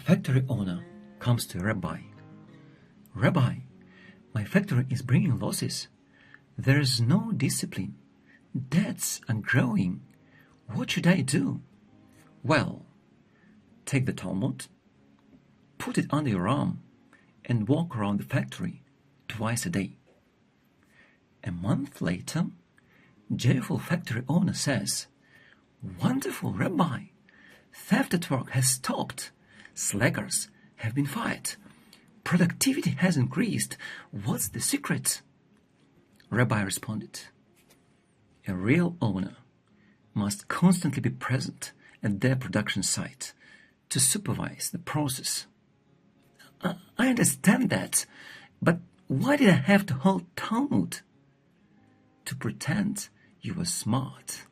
factory owner comes to a rabbi. Rabbi, my factory is bringing losses. There is no discipline. Debts are growing. What should I do? Well, take the Talmud, put it under your arm, and walk around the factory twice a day. A month later, joyful factory owner says, "Wonderful, Rabbi! Theft at work has stopped. Slackers have been fired. Productivity has increased. What's the secret?" Rabbi responded, "A real owner must constantly be present at their production site to supervise the process." I understand that, but why did I have to hold Talmud? To pretend you were smart.